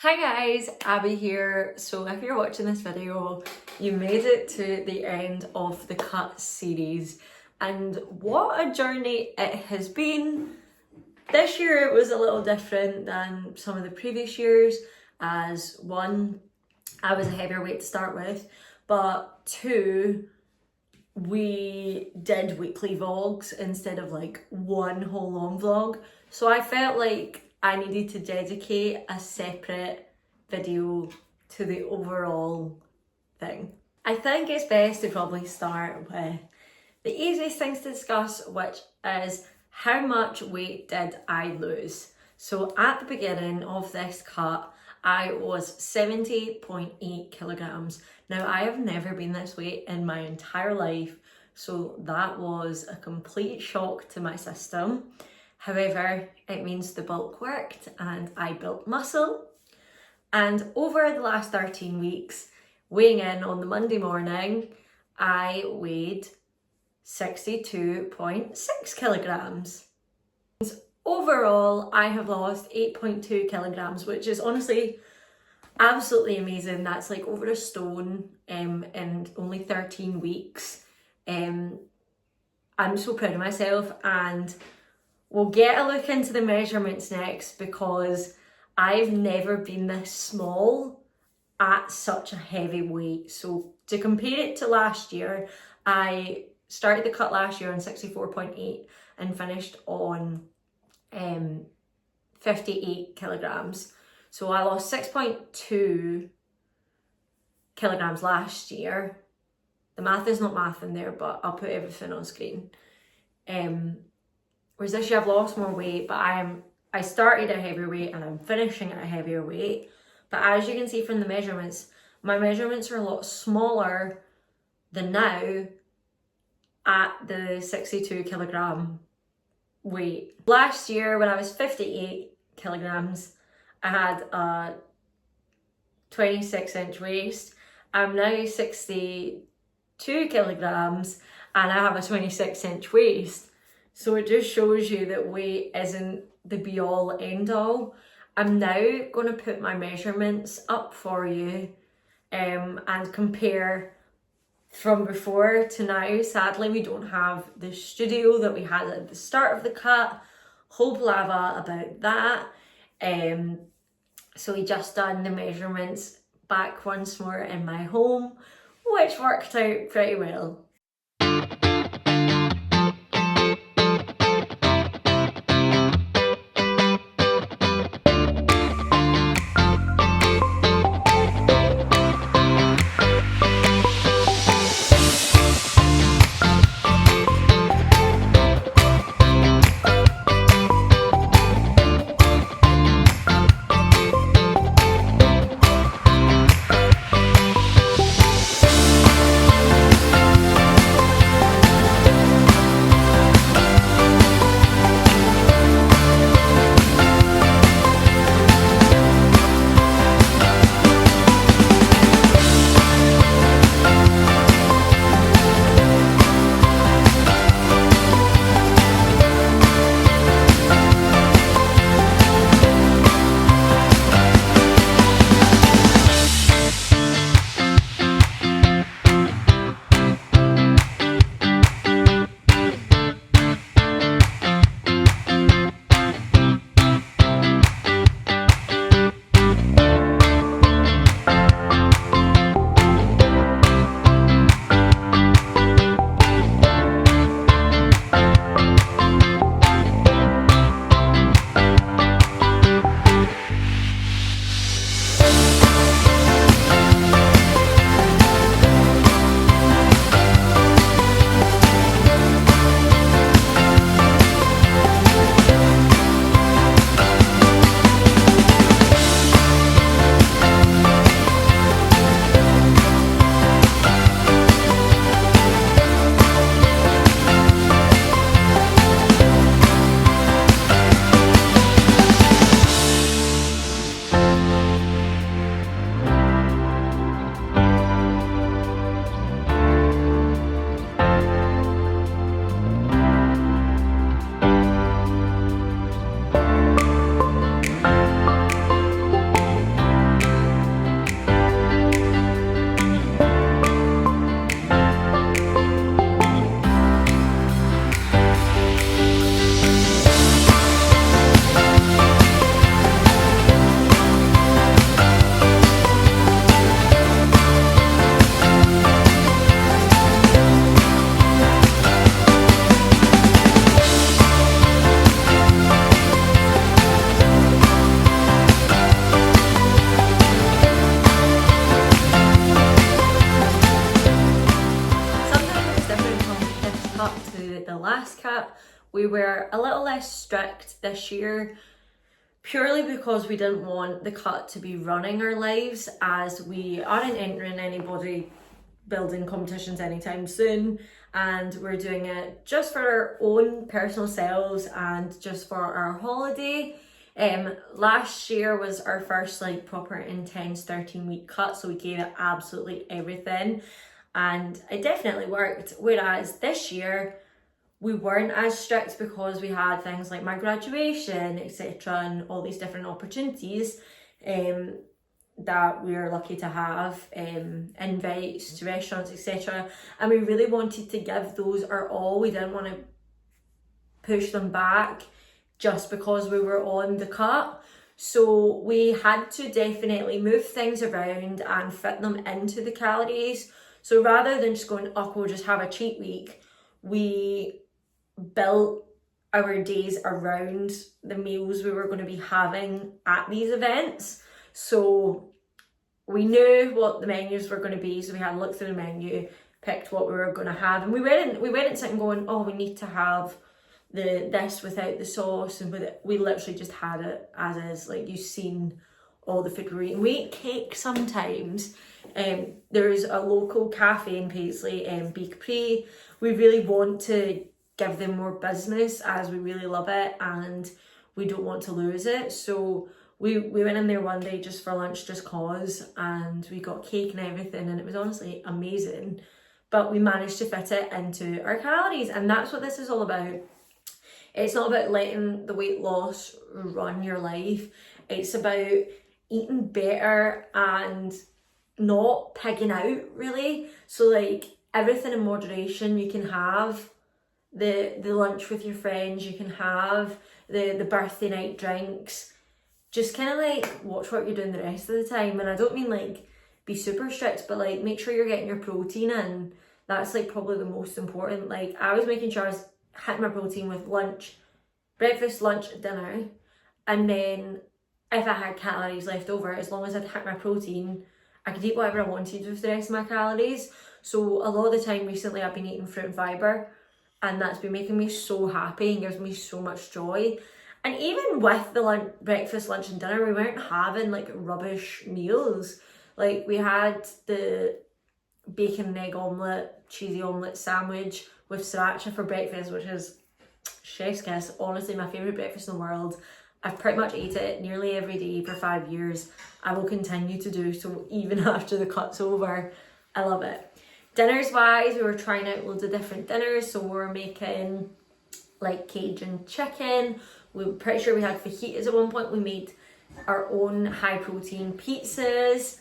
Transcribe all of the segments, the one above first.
Hi guys, Abby here. So if you're watching this video, you made it to the end of the cut series, and what a journey it has been. This year it was a little different than some of the previous years, as one, I was a heavier weight to start with, but two, we did weekly vlogs instead of like one whole long vlog. So I felt like I needed to dedicate a separate video to the overall thing. I think it's best to probably start with the easiest things to discuss, which is how much weight did I lose? So at the beginning of this cut, I was 70.8 kilograms. Now I have never been this weight in my entire life, so that was a complete shock to my system. However, it means the bulk worked and I built muscle. And over the last 13 weeks, weighing in on the Monday morning, I weighed 62.6 kilograms. Overall, I have lost 8.2 kilograms, which is honestly absolutely amazing. That's like over a stone in only 13 weeks. I'm so proud of myself, and we'll get a look into the measurements next because I've never been this small at such a heavy weight. So to compare it to last year, I started the cut last year on 64.8 and finished on 58 kilograms. So I lost 6.2 kilograms last year. The math is not math in there, but I'll put everything on screen. Whereas this year I've lost more weight, but I started at a heavier weight and I'm finishing at a heavier weight. But as you can see from the measurements, my measurements are a lot smaller than now at the 62 kilogram weight. Last year when I was 58 kilograms, I had a 26-inch waist. I'm now 62 kilograms and I have a 26-inch waist. So it just shows you that weight isn't the be all end all. I'm now going to put my measurements up for you and compare from before to now. Sadly, we don't have the studio that we had at the start of the cut. Whole palaver about that. So we just done the measurements back once more in my home, which worked out pretty well. last cut, we were a little less strict this year, purely because we didn't want the cut to be running our lives, as we aren't entering any bodybuilding competitions anytime soon, and we're doing it just for our own personal selves and just for our holiday. Last year was our first like proper intense 13-week cut, so we gave it absolutely everything and it definitely worked. Whereas this year we weren't as strict because we had things like my graduation, etc., and all these different opportunities that we are lucky to have, invites to restaurants, etc. And we really wanted to give those our all. We didn't want to push them back just because we were on the cut. So we had to definitely move things around and fit them into the calories. So rather than just going, oh, we'll just have a cheat week, we built our days around the meals we were going to be having at these events. So we knew what the menus were going to be, so we had looked through the menu, picked what we were going to have, and we weren't sitting going, oh, we need to have this without the sauce and with it. We literally just had it as is. Like, you've seen all the food we're eating. We eat cake sometimes. There's a local cafe in Paisley, Bee Capri. We really want to give them more business, as we really love it and we don't want to lose it. So we went in there one day just for lunch, just cause, and we got cake and everything, and it was honestly amazing. But we managed to fit it into our calories, and that's what this is all about. It's not about letting the weight loss run your life. It's about eating better and not pigging out, really. So like, everything in moderation. You can have the lunch with your friends, you can have the birthday night drinks. Just kind of like watch what you're doing the rest of the time. And I don't mean like be super strict, but like make sure you're getting your protein in. That's like probably the most important. Like, I was making sure I was hitting my protein with lunch, breakfast, lunch, dinner, and then if I had calories left over, as long as I'd hit my protein, I could eat whatever I wanted with the rest of my calories. So a lot of the time recently I've been eating fruit and fibre, and that's been making me so happy and gives me so much joy. And even with the breakfast, lunch and dinner, we weren't having like rubbish meals. Like, we had the bacon and egg omelette, cheesy omelette sandwich with sriracha for breakfast, which is chef's kiss. Honestly, my favourite breakfast in the world. I've pretty much ate it nearly every day for 5 years. I will continue to do so even after the cut's over. I love it. Dinners wise, we were trying out loads of different dinners. So we were making like Cajun chicken. We were pretty sure we had fajitas at one point. We made our own high protein pizzas,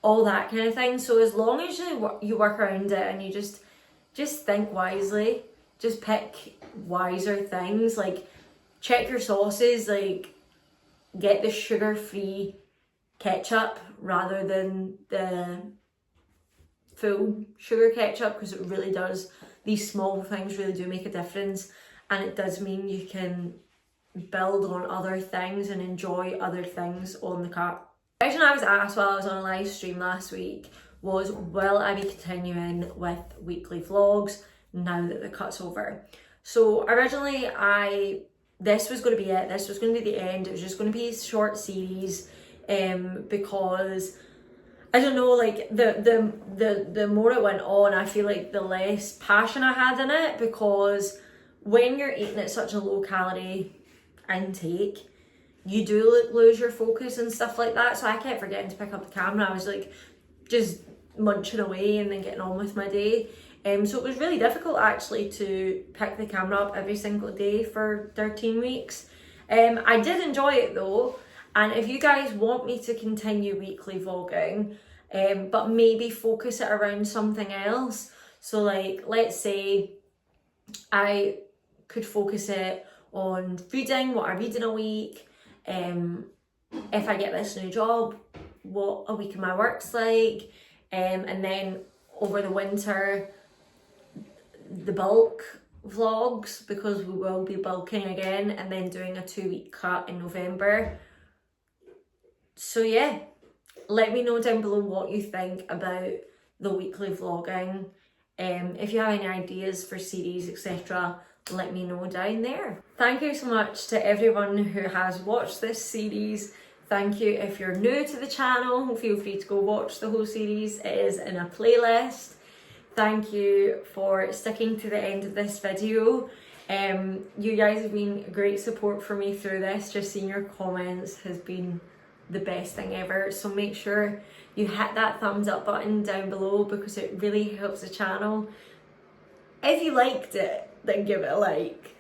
all that kind of thing. So as long as you work around it and you just think wisely, just pick wiser things. Like, check your sauces, like get the sugar-free ketchup rather than the full sugar ketchup, because it really does, these small things really do make a difference, and it does mean you can build on other things and enjoy other things on the cut. The question I was asked while I was on a live stream last week was, will I be continuing with weekly vlogs now that the cut's over? So originally this was going to be it. This was going to be the end. It was just going to be a short series, because I don't know, like the more it went on, I feel like the less passion I had in it, because when you're eating at such a low calorie intake, you do lose your focus and stuff like that. So I kept forgetting to pick up the camera. I was like just munching away and then getting on with my day. So it was really difficult actually to pick the camera up every single day for 13 weeks. I did enjoy it though, and if you guys want me to continue weekly vlogging, but maybe focus it around something else, so like let's say I could focus it on reading, what I read in a week, if I get this new job, what a week of my work's like, and then over the winter, the bulk vlogs, because we will be bulking again, and then doing a 2-week cut in November. So yeah, let me know down below what you think about the weekly vlogging. If you have any ideas for series, etc., let me know down there. Thank you so much to everyone who has watched this series. Thank you. If you're new to the channel, feel free to go watch the whole series. It is in a playlist. Thank you for sticking to the end of this video. You guys have been great support for me through this. Just seeing your comments has been the best thing ever. So make sure you hit that thumbs up button down below because it really helps the channel. If you liked it, then give it a like.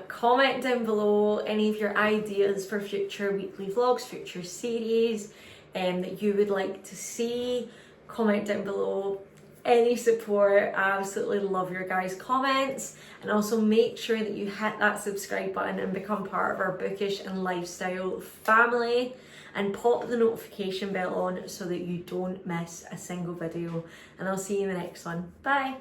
Comment down below any of your ideas for future weekly vlogs, future series that you would like to see. Comment down below. Any support, I absolutely love your guys' comments. And also make sure that you hit that subscribe button and become part of our bookish and lifestyle family. And pop the notification bell on so that you don't miss a single video. And I'll see you in the next one. Bye.